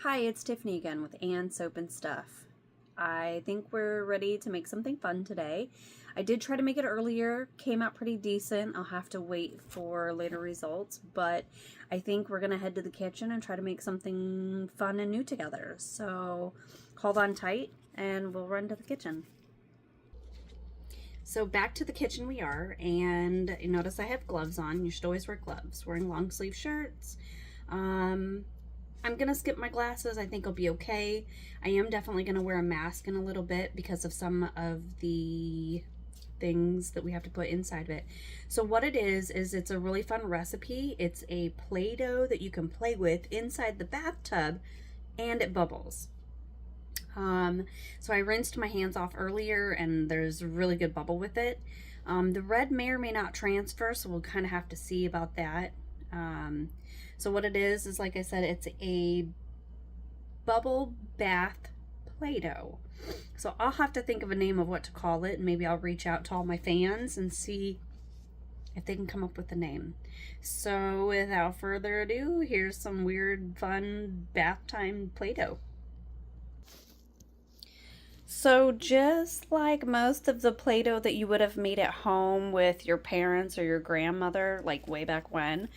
Hi, it's Tiffany again with Ann Soap and Stuff. I think we're ready to make something fun today. I did try to make it earlier, came out pretty decent. I'll have to wait for later results, but I think we're going to head to the kitchen and try to make something fun and new together. So hold on tight and we'll run to the kitchen. So back to the kitchen we are, and you notice I have gloves on. You should always wear gloves. Wearing long sleeve shirts. I'm gonna skip my glasses. I think I'll be okay. I am definitely gonna wear a mask in a little bit because of some of the things that we have to put inside of it. So what it is it's a really fun recipe. It's a Play-Doh that you can play with inside the bathtub, and it bubbles. So I rinsed my hands off earlier and there's a really good bubble with it. The red may or may not transfer, so we'll kind of have to see about that. So what it is like I said, it's a bubble bath Play-Doh. So I'll have to think of a name of what to call it, and maybe I'll reach out to all my fans and see if they can come up with a name. So without further ado, here's some weird, fun bath time Play-Doh. So just like most of the Play-Doh that you would have made at home with your parents or your grandmother, like way back when,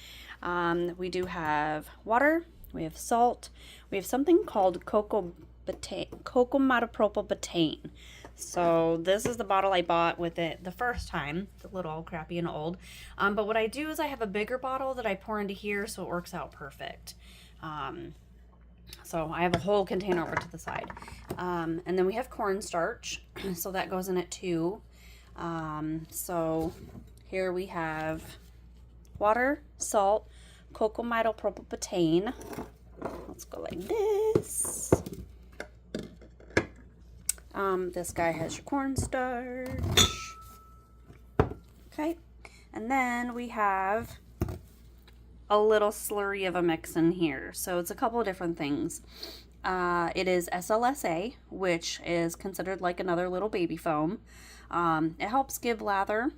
we do have water, we have salt, we have something called cocoa isopropyl betaine. So this is the bottle I bought with it the first time. It's a little crappy and old. But what I do is I have a bigger bottle that I pour into here, so it works out perfect. So I have a whole container over to the side. And then we have cornstarch, so that goes in it too. So here we have water, salt, cocoa isopropyl betaine. Let's go like this. This guy has your cornstarch. Okay. And then we have a little slurry of a mix in here. So it's a couple of different things. It is SLSA, which is considered like another little baby foam. It helps give lather.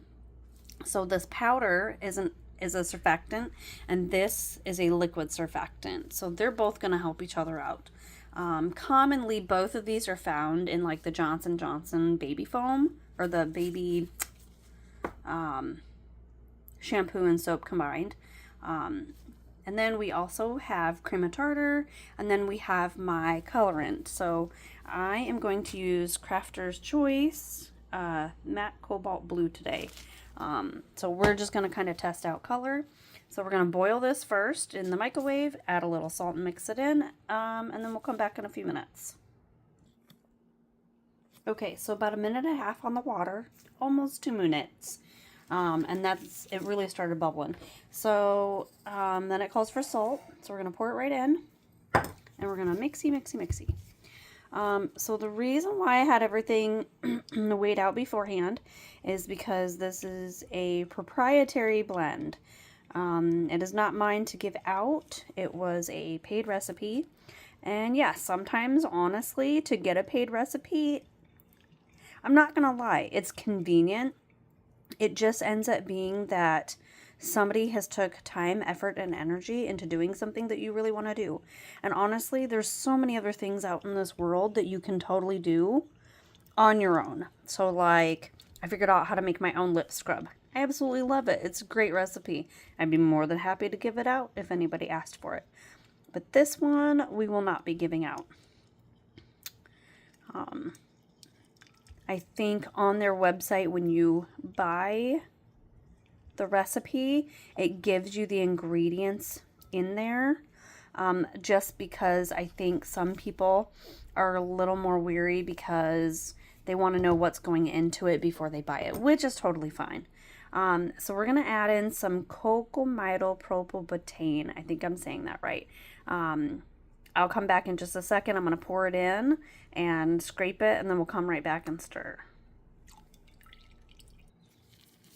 So this powder is a surfactant, and this is a liquid surfactant. So they're both going to help each other out. Commonly, both of these are found in like the Johnson & Johnson baby foam, or the baby shampoo and soap combined. And then we also have cream of tartar, and then we have my colorant. So I am going to use Crafter's Choice matte cobalt blue today. So we're just going to kind of test out color. So we're going to boil this first in the microwave, add a little salt and mix it in, and then we'll come back in a few minutes. Okay, so about 1.5 minutes on the water, almost 2 minutes. And that's, it really started bubbling. So then it calls for salt. So we're going to pour it right in, and we're going to mixy. So the reason why I had everything weighed out beforehand is because this is a proprietary blend. It is not mine to give out. It was a paid recipe. And yeah, sometimes, honestly, to get a paid recipe, I'm not going to lie, it's convenient. It just ends up being that somebody has took time, effort, and energy into doing something that you really want to do. And honestly, there's so many other things out in this world that you can totally do on your own. So like, I figured out how to make my own lip scrub. I absolutely love it. It's a great recipe. I'd be more than happy to give it out if anybody asked for it. But this one, we will not be giving out. I think on their website, when you buy the recipe, it gives you the ingredients in there, just because I think some people are a little more weary because they want to know what's going into it before they buy it, which is totally fine. So we're going to add in some cocoa isopropyl betaine. I think I'm saying that right. I'll come back in just a second. I'm going to pour it in and scrape it, and then we'll come right back and stir.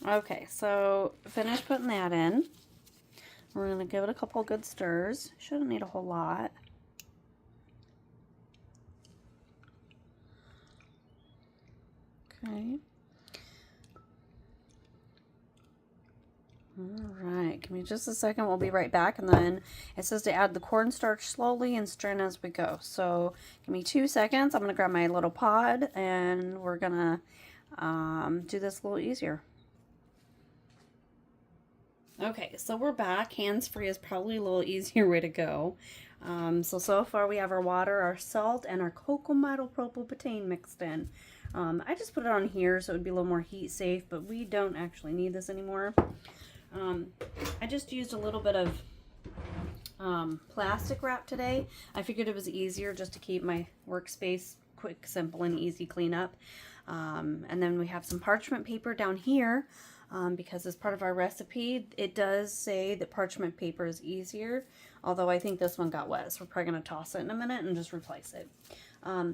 Okay, so finish putting that in. We're going to give it a couple good stirs. Shouldn't need a whole lot. Okay. All right. right, give me just a second. We'll be right back. And then it says to add the cornstarch slowly and strain as we go. So give me 2 seconds. I'm going to grab my little pod and we're going to do this a little easier. Okay, so we're back. Hands-free is probably a little easier way to go. So far we have our water, our salt, and our cocoa propylbutane mixed in. I just put it on here so it would be a little more heat safe, but we don't actually need this anymore. I just used a little bit of plastic wrap today. I figured it was easier just to keep my workspace quick, simple, and easy cleanup. And then we have some parchment paper down here. Because as part of our recipe, it does say that parchment paper is easier, although I think this one got wet, so we're probably going to toss it in a minute and just replace it.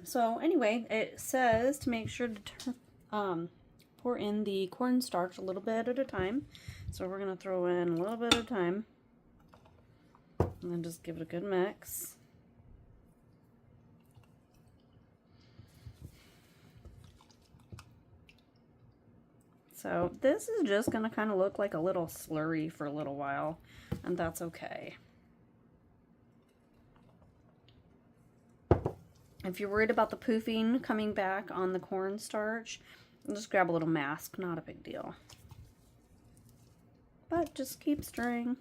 So anyway, it says to make sure to pour in the cornstarch a little bit at a time. So we're going to throw in a little bit at a time and then just give it a good mix. So this is just going to kind of look like a little slurry for a little while, and that's okay. If you're worried about the poofing coming back on the cornstarch, just grab a little mask, not a big deal. But just keep stirring.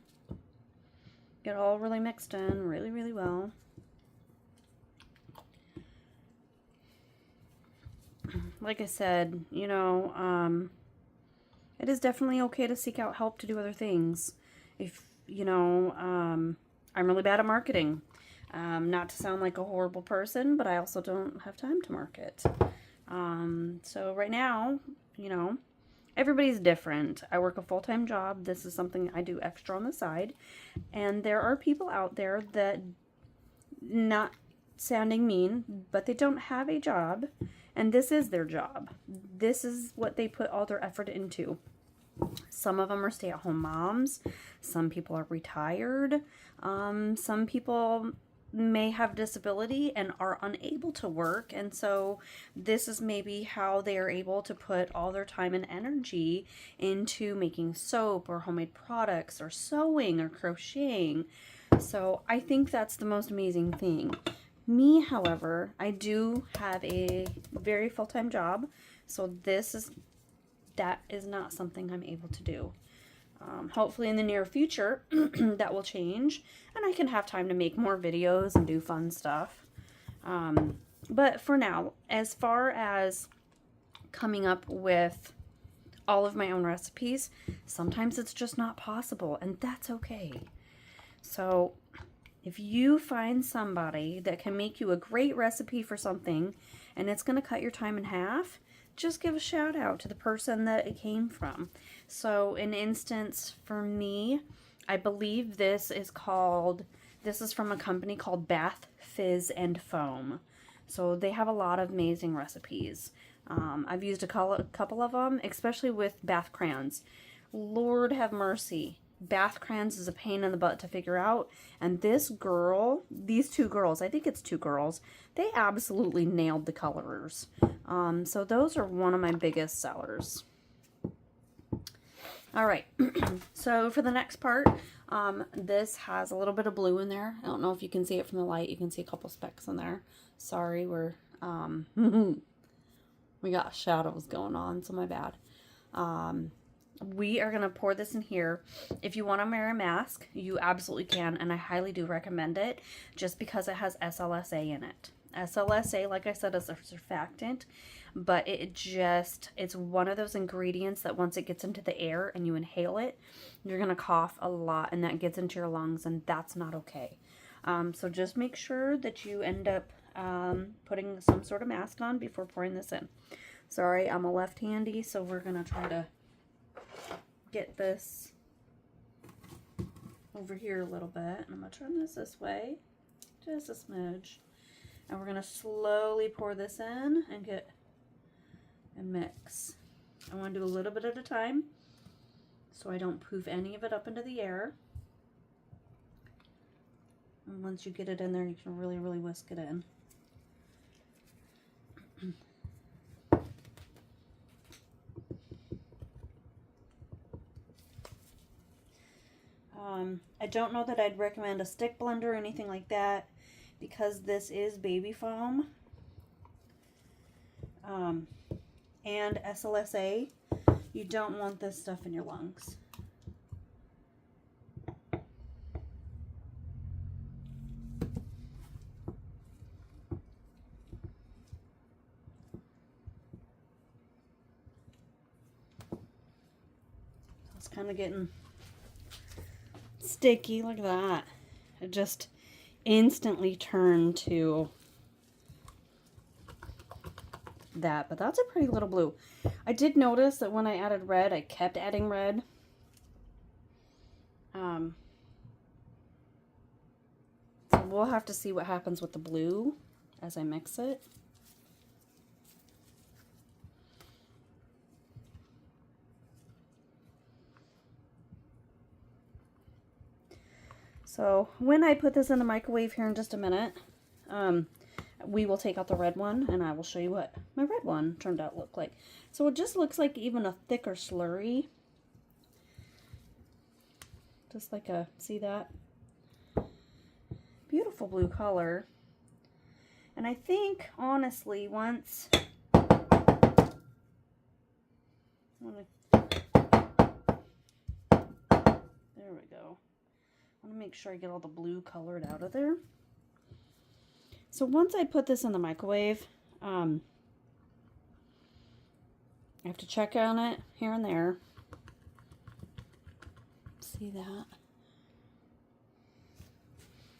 Get it all really mixed in really, really well. Like I said, you know, it is definitely okay to seek out help to do other things. If, you know, I'm really bad at marketing. Not to sound like a horrible person, but I also don't have time to market. So right now, you know, everybody's different. I work a full-time job. This is something I do extra on the side. And there are people out there that, not sounding mean, but they don't have a job. And this is their job. This is what they put all their effort into. Some of them are stay-at-home moms. Some people are retired. Some people may have disability and are unable to work. And so this is maybe how they are able to put all their time and energy into making soap or homemade products or sewing or crocheting. So I think that's the most amazing thing. Me, however, I do have a very full-time job, so that is not something I'm able to do. Hopefully in the near future, that will change, and I can have time to make more videos and do fun stuff. But for now, as far as coming up with all of my own recipes, sometimes it's just not possible, and that's okay. So if you find somebody that can make you a great recipe for something and it's going to cut your time in half, just give a shout out to the person that it came from. So an instance for me, I believe this is from a company called Bath Fizz and Foam. So they have a lot of amazing recipes. I've used a couple of them, especially with bath crayons. Lord have mercy. Bath crayons is a pain in the butt to figure out, and these two girls, I think it's 2 girls, they absolutely nailed the colors. So those are one of my biggest sellers. All right, so for the next part, this has a little bit of blue in there. I don't know if you can see it from the light. You can see a couple specks in there. Sorry, we got shadows going on, so my bad. We are going to pour this in here. If you want to wear a mask, you absolutely can, and I highly do recommend it just because it has SLSA in it. SLSA, like I said, is a surfactant, but it's one of those ingredients that once it gets into the air and you inhale it, you're going to cough a lot, and that gets into your lungs, and that's not okay. So just make sure that you end up putting some sort of mask on before pouring this in. Sorry, I'm a left-handy, so we're going to try to get this over here a little bit. I'm going to turn this way, just a smidge. And we're going to slowly pour this in and get a mix. I want to do a little bit at a time so I don't poof any of it up into the air. And once you get it in there, you can really, really whisk it in. I don't know that I'd recommend a stick blender or anything like that because this is baby foam and SLSA. You don't want this stuff in your lungs. It's kind of getting sticky. Look at that. It just instantly turned to that, but that's a pretty little blue. I did notice that when I added red, I kept adding red. So we'll have to see what happens with the blue as I mix it. So when I put this in the microwave here in just a minute, we will take out the red one and I will show you what my red one turned out to look like. So it just looks like even a thicker slurry. Just like a, see that? Beautiful blue color. And I think, honestly, once... There we go. I want to make sure I get all the blue colored out of there. So once I put this in the microwave, I have to check on it here and there. See that?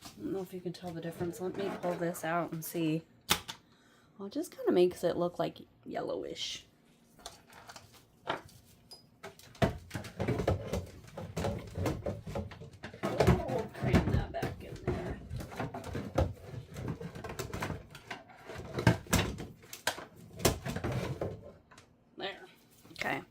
I don't know if you can tell the difference. Let me pull this out and see. Well, it just kind of makes it look like yellowish. Cram that back in there. There. Okay.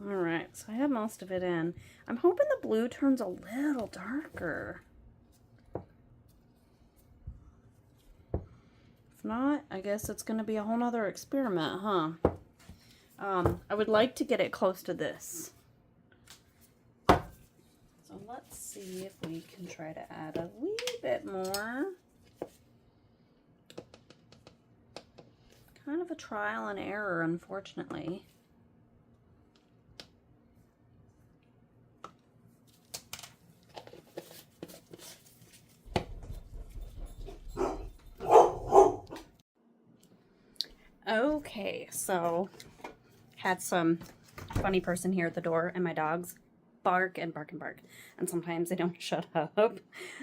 Alright, so I have most of it in. I'm hoping the blue turns a little darker. If not, I guess it's going to be a whole nother experiment, huh? I would like to get it close to this. So let's see if we can try to add a wee bit more. Kind of a trial and error, unfortunately. Okay, so had some funny person here at the door, and my dogs bark and bark and bark, and sometimes they don't shut up.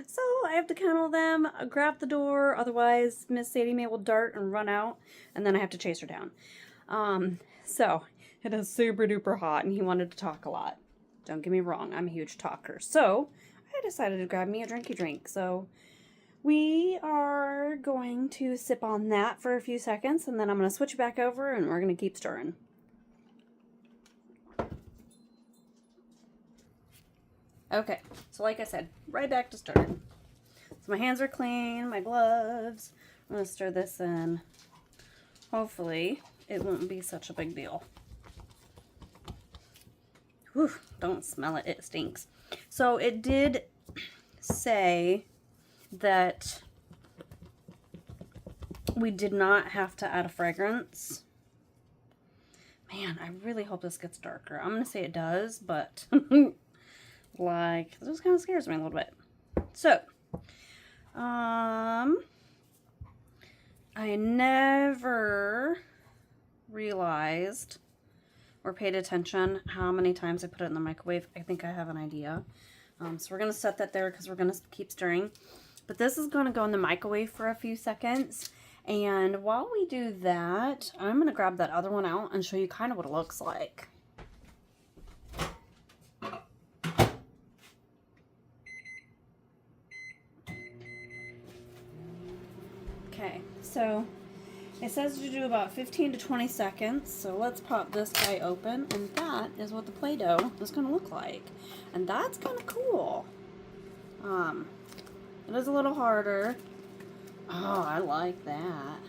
So I have to kennel them, grab the door, otherwise Miss Sadie Mae will dart and run out, and then I have to chase her down. So it is super duper hot, and he wanted to talk a lot. Don't get me wrong, I'm a huge talker. So I decided to grab me a drinky drink. So we are going to sip on that for a few seconds, and then I'm going to switch back over, and we're going to keep stirring. Okay, so like I said, right back to stirring. So my hands are clean, my gloves. I'm going to stir this in. Hopefully, it won't be such a big deal. Whew, don't smell it, it stinks. So it did say that we did not have to add a fragrance. Man, I really hope this gets darker. I'm going to say it does, but like, this kind of scares me a little bit. So, I never realized or paid attention how many times I put it in the microwave. I think I have an idea. So we're going to set that there because we're going to keep stirring. But this is going to go in the microwave for a few seconds. And while we do that, I'm going to grab that other one out and show you kind of what it looks like. Okay, so it says to do about 15 to 20 seconds. So let's pop this guy open. And that is what the Play-Doh is going to look like. And that's kind of cool. It is a little harder Oh, I like that.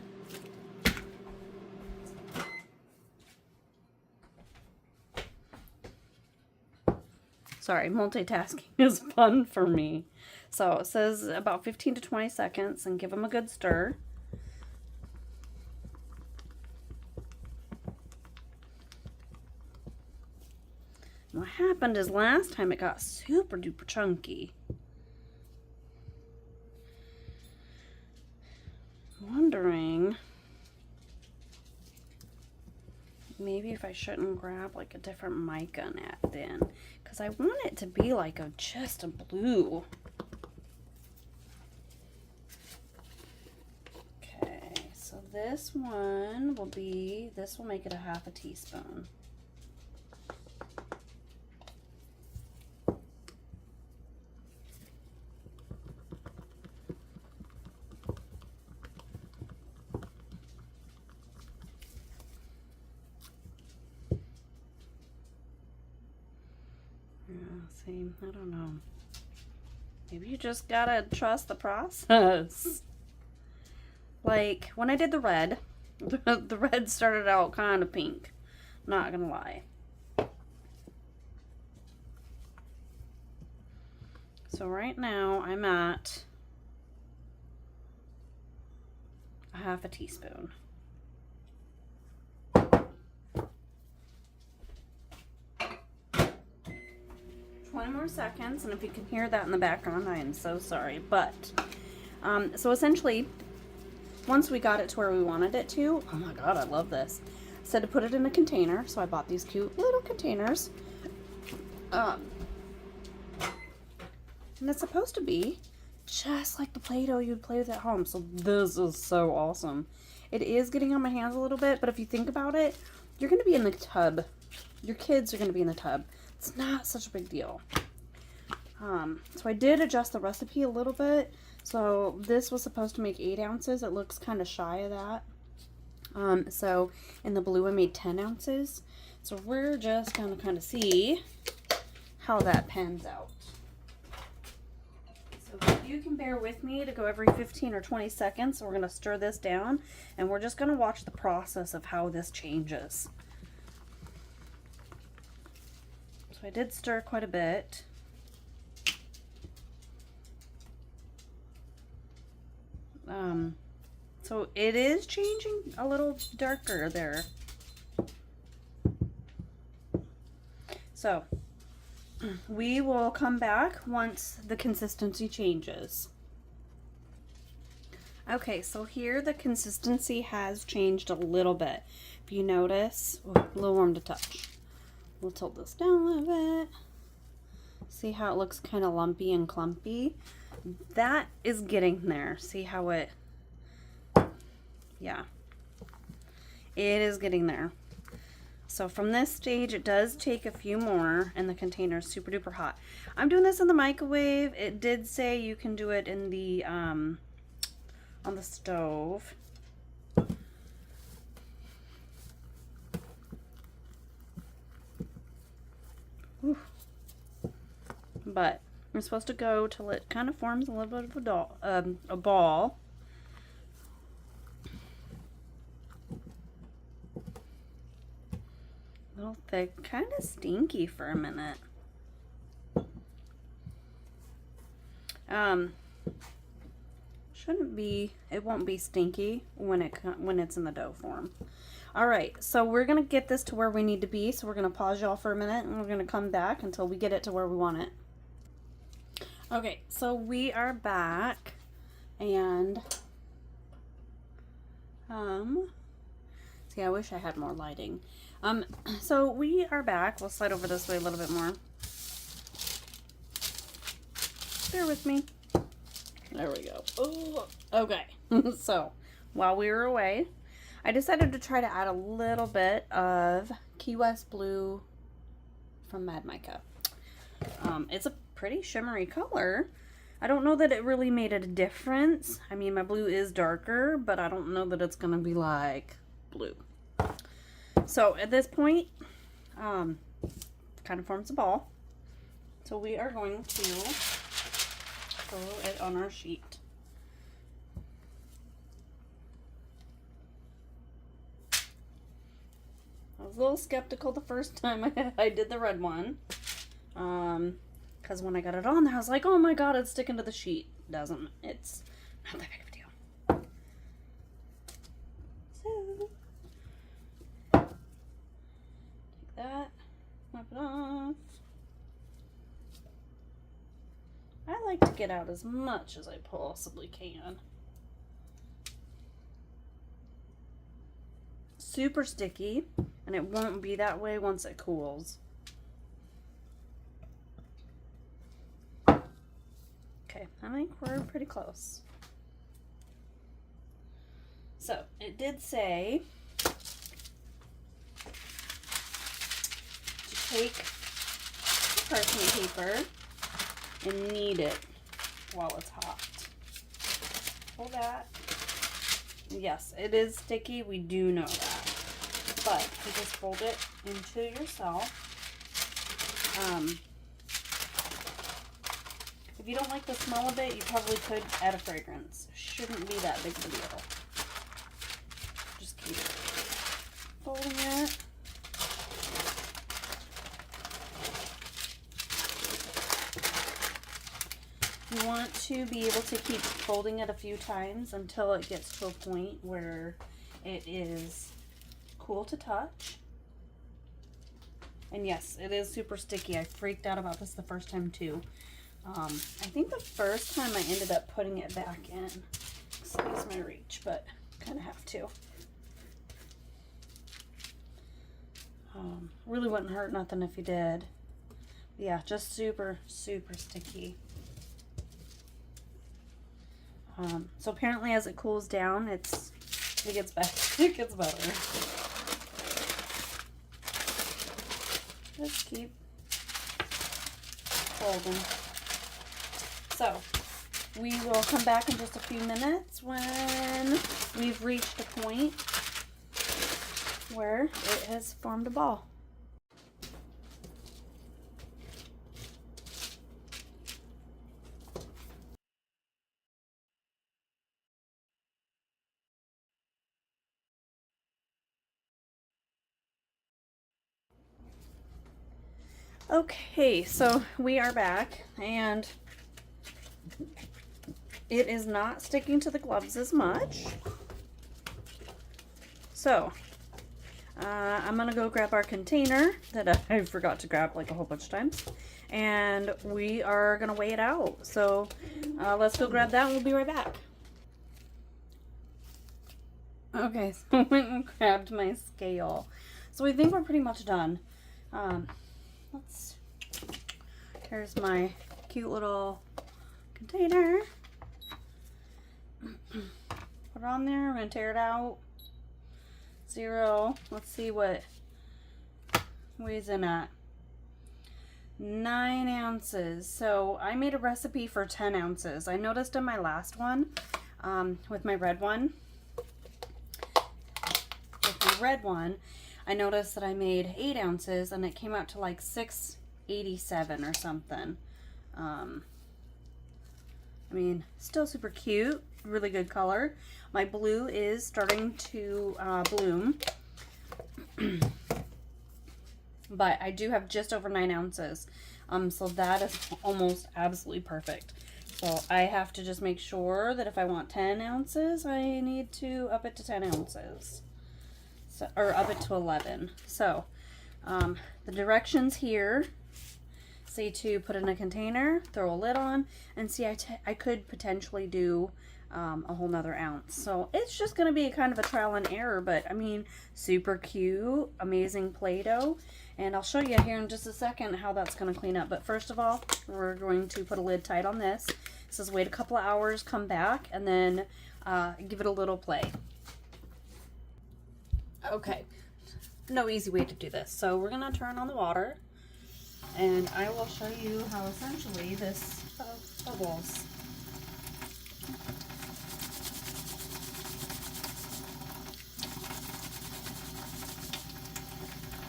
Sorry, multitasking is fun for me. So it says about 15 to 20 seconds and give them a good stir. What happened is last time it got super duper chunky. Wondering maybe if I shouldn't grab like a different mica net then, because I want it to be like just a blue. Okay, so this one will be, this will make it a 1/2 teaspoon. See, I don't know. Maybe you just gotta trust the process. Like, when I did the red, the red started out kind of pink. Not gonna lie. So right now, I'm at a 1/2 teaspoon. 20 more seconds, and if you can hear that in the background, I am so sorry. But, so essentially, once we got it to where we wanted it to, oh my god, I love this. I said to put it in a container, so I bought these cute little containers. And it's supposed to be just like the Play-Doh you'd play with at home, so this is so awesome. It is getting on my hands a little bit, but if you think about it, you're going to be in the tub. Your kids are going to be in the tub. It's not such a big deal. So I did adjust the recipe a little bit. So this was supposed to make 8 ounces. It looks kind of shy of that. So in the blue I made 10 ounces. So we're just going to kind of see how that pans out. So if you can bear with me to go every 15 or 20 seconds, we're going to stir this down and we're just going to watch the process of how this changes. So I did stir quite a bit. So it is changing a little darker there. So we will come back once the consistency changes. Okay, so here the consistency has changed a little bit. If you notice, a little warm to touch. We'll tilt this down a little bit. See how it looks kind of lumpy and clumpy? That is getting there. See how it, yeah, it is getting there. So from this stage, it does take a few more, and the container is super duper hot. I'm doing this in the microwave. It did say you can do it in the, on the stove. Whew. But we're supposed to go till it kind of forms a little bit of a ball. A little thick, kind of stinky for a minute. Shouldn't be. It won't be stinky when it's in the dough form. All right, so we're gonna get this to where we need to be. So we're gonna pause y'all for a minute, and we're gonna come back until we get it to where we want it. Okay, so we are back, and see, I wish I had more lighting. So we are back. We'll slide over this way a little bit more. Bear with me. There we go. Oh, okay. So while we were away, I decided to try to add a little bit of Key West Blue from Mad Mica. It's a pretty shimmery color. I don't know that it really made a difference. I mean, my blue is darker, but I don't know that it's going to be like blue. So at this point, kind of forms a ball. So we are going to throw it on our sheet. was a little skeptical the first time I did the red one. Because when I got it on there, I was like, oh my god, it's sticking to the sheet. It doesn't. It's not that big of a deal. So, take that, wipe it off. I like to get out as much as I possibly can. Super sticky, and it won't be that way once it cools. Okay, I think we're pretty close. So, it did say to take the parchment paper and knead it while it's hot. Pull that. Yes, it is sticky. We do know that. But you just fold it into yourself. If you don't like the smell of it, you probably could add a fragrance. It shouldn't be that big of a deal. Just keep folding it. You want to be able to keep folding it a few times until it gets to a point where it is cool to touch. And yes, it is super sticky. I freaked out about this the first time too. I think the first time I ended up putting it back in. Excuse my reach, but kind of have to. Really wouldn't hurt nothing if you did. Yeah, just super, super sticky. So apparently as it cools down, it gets better. It gets better. Just keep folding. So we will come back in just a few minutes when we've reached a point where it has formed a ball. Okay, so we are back, and it is not sticking to the gloves as much. So, I'm gonna go grab our container that I forgot to grab like a whole bunch of times, and we are gonna weigh it out. So, let's go grab that and we'll be right back. Okay, so I went and grabbed my scale. So we think we're pretty much done. Here's my cute little container. Put it on there. I'm going to tear it out. 0. Let's see what weighs in at. 9 ounces. So I made a recipe for 10 ounces. I noticed in my last one, with my red one, I noticed that I made 8 ounces and it came out to like 687 or something. I mean, still super cute, really good color. My blue is starting to bloom, but I do have just over 9 ounces. So that is almost absolutely perfect. So I have to just make sure that if I want 10 ounces, I need to up it to 10 ounces. So, or up it to 11. So the directions here say to put in a container, throw a lid on, and see I could potentially do a whole nother ounce. So it's just going to be kind of a trial and error, but I mean, super cute, amazing Play-Doh. And I'll show you here in just a second how that's going to clean up. But first of all, we're going to put a lid tight on this. It says wait a couple of hours, come back, and then give it a little play. Okay, no easy way to do this. So we're going to turn on the water, and I will show you how essentially this bubbles.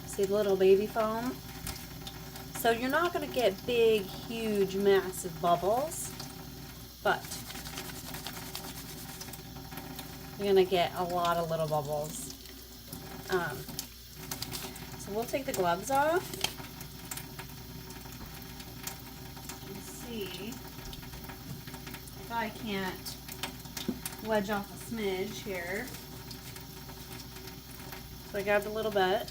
See the little baby foam? So you're not going to get big, huge, massive bubbles, but you're going to get a lot of little bubbles. So we'll take the gloves off. Let's see if I can't wedge off a smidge here. So I grabbed a little bit.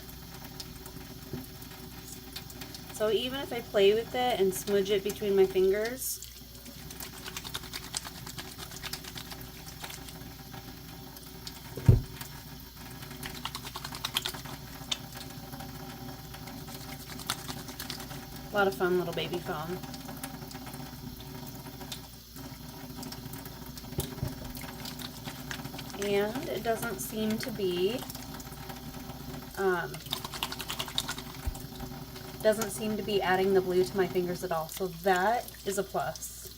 So even if I play with it and smudge it between my fingers, a lot of fun little baby foam. And it doesn't seem to be adding the blue to my fingers at all, so that is a plus.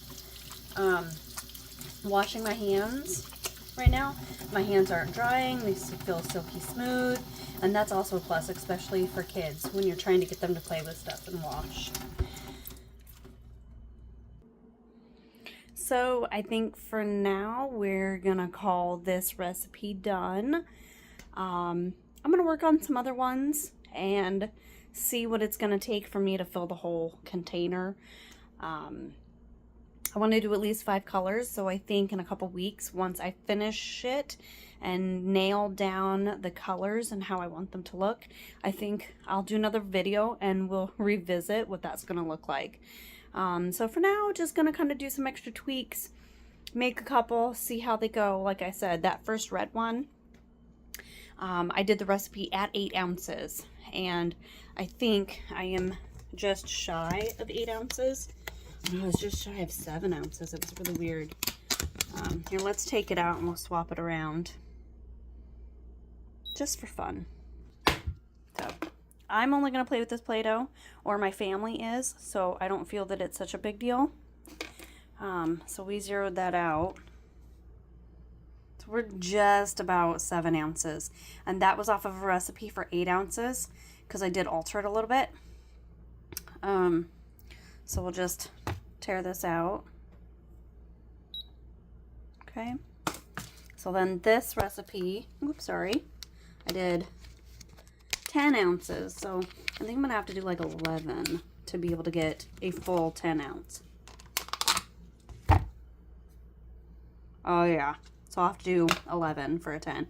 Washing my hands right now, my hands aren't drying, they feel silky smooth, and that's also a plus, especially for kids when you're trying to get them to play with stuff and wash. So I think for now we're gonna call this recipe done. I'm gonna work on some other ones and see what it's gonna take for me to fill the whole container. I want to do at least 5 colors, so I think in a couple weeks, once I finish it and nail down the colors and how I want them to look, I think I'll do another video and we'll revisit what that's going to look like. So for now, just going to kind of do some extra tweaks, make a couple, see how they go. Like I said, that first red one, I did the recipe at 8 ounces, and I think I am just shy of 8 ounces. I was just shy of 7 ounces. It was really weird. Here, let's take it out and we'll swap it around. Just for fun. So, I'm only going to play with this Play-Doh, or my family is, so I don't feel that it's such a big deal. So we zeroed that out. So we're just about 7 ounces. And that was off of a recipe for 8 ounces, because I did alter it a little bit. So we'll just tear this out. Okay. So then this recipe, oops, sorry, I did 10 ounces. So I think I'm going to have to do like 11 to be able to get a full 10 ounce. Oh yeah. So I'll have to do 11 for a 10.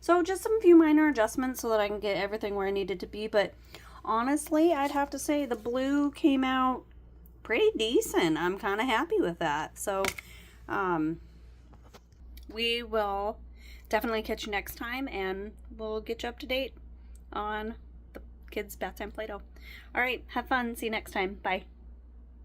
So just some few minor adjustments so that I can get everything where I need it to be. But honestly, I'd have to say the blue came out pretty decent. I'm kind of happy with that. So we will definitely catch you next time, and we'll get you up to date on the kids' bath time Play-Doh. All right, have fun. See you next time. Bye.